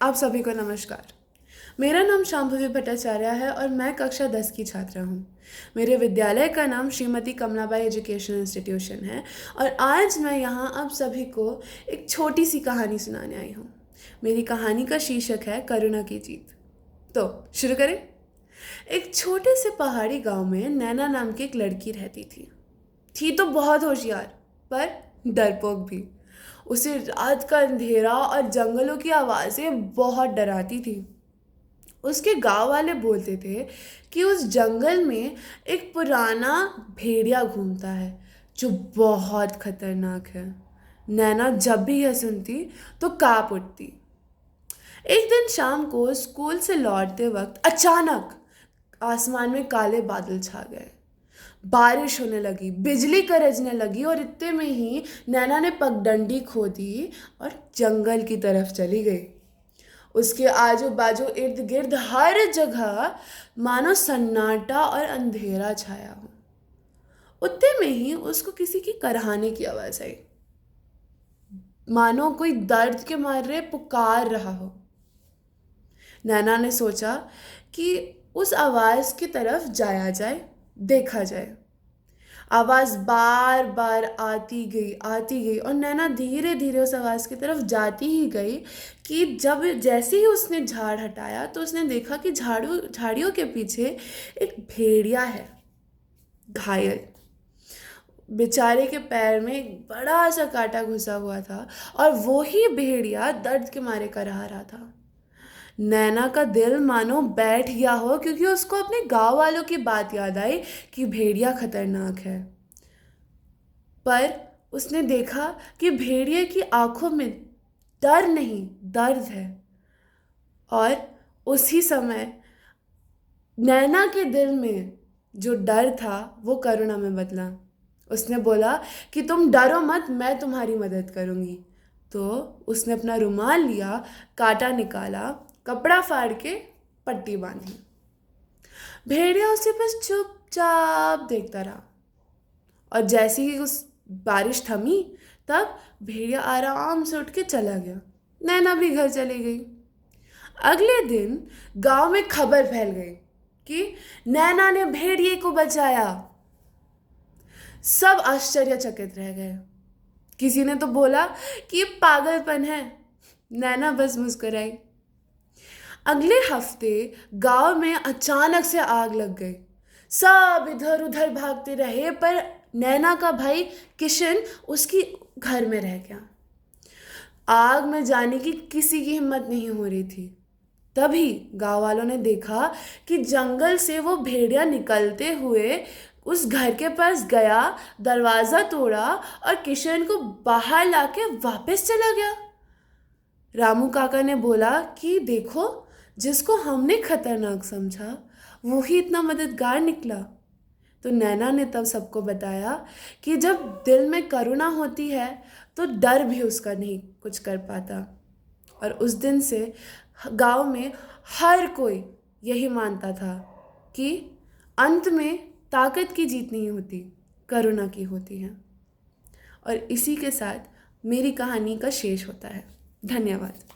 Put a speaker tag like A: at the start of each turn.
A: आप सभी को नमस्कार। मेरा नाम शांभवी भट्टाचार्य है और मैं कक्षा 10 की छात्रा हूँ। मेरे विद्यालय का नाम श्रीमती कमलाबाई एजुकेशन इंस्टीट्यूशन है और आज मैं यहाँ आप सभी को एक छोटी सी कहानी सुनाने आई हूँ। मेरी कहानी का शीर्षक है करुणा की जीत। तो शुरू करें। एक छोटे से पहाड़ी गांव में नैना नाम की एक लड़की रहती थी तो बहुत होशियार पर डरपोक भी। उसे रात का अंधेरा और जंगलों की आवाज़ें बहुत डराती थी। उसके गांव वाले बोलते थे कि उस जंगल में एक पुराना भेड़िया घूमता है जो बहुत खतरनाक है। नैना जब भी यह सुनती तो कांप उठती। एक दिन शाम को स्कूल से लौटते वक्त अचानक आसमान में काले बादल छा गए। बारिश होने लगी, बिजली गरजने लगी और इतने में ही नैना ने पगडंडी खो दी और जंगल की तरफ चली गई। उसके आजू बाजू इर्द गिर्द हर जगह मानो सन्नाटा और अंधेरा छाया हो। उतने में ही उसको किसी की करहाने की आवाज आई, मानो कोई दर्द के मारे पुकार रहा हो। नैना ने सोचा कि उस आवाज की तरफ जाया जाए, देखा जाए। आवाज बार बार आती गई और नैना धीरे धीरे उस आवाज की तरफ जाती ही गई कि जब जैसे ही उसने झाड़ हटाया तो उसने देखा कि झाड़ियों के पीछे एक भेड़िया है, घायल। बेचारे के पैर में एक बड़ा सा कांटा घुसा हुआ था और वो ही भेड़िया दर्द के मारे कराह रहा था। नैना का दिल मानो बैठ गया हो क्योंकि उसको अपने गांव वालों की बात याद आई कि भेड़िया खतरनाक है। पर उसने देखा कि भेड़िए की आंखों में डर नहीं, दर्द है। और उसी समय नैना के दिल में जो डर था वो करुणा में बदला। उसने बोला कि तुम डरो मत, मैं तुम्हारी मदद करूंगी। तो उसने अपना रुमाल लिया, कांटा निकाला, कपड़ा फाड़ के पट्टी बांधी। भेड़िया उसे बस चुपचाप देखता रहा और जैसे ही उस बारिश थमी तब भेड़िया आराम से उठ के चला गया। नैना भी घर चली गई। अगले दिन गांव में खबर फैल गई कि नैना ने भेड़िए को बचाया। सब आश्चर्यचकित रह गए। किसी ने तो बोला कि ये पागलपन है। नैना बस मुस्कुराई। अगले हफ्ते गांव में अचानक से आग लग गई। सब इधर उधर भागते रहे पर नैना का भाई किशन उसकी घर में रह गया। आग में जाने की किसी की हिम्मत नहीं हो रही थी। तभी गांव वालों ने देखा कि जंगल से वो भेड़िया निकलते हुए उस घर के पास गया, दरवाजा तोड़ा और किशन को बाहर लाके वापस चला गया। रामू काका ने बोला कि देखो, जिसको हमने खतरनाक समझा वो ही इतना मददगार निकला। तो नैना ने तब सबको बताया कि जब दिल में करुणा होती है तो डर भी उसका नहीं कुछ कर पाता। और उस दिन से गांव में हर कोई यही मानता था कि अंत में ताकत की जीत नहीं होती, करुणा की होती है। और इसी के साथ मेरी कहानी का शेष होता है। धन्यवाद।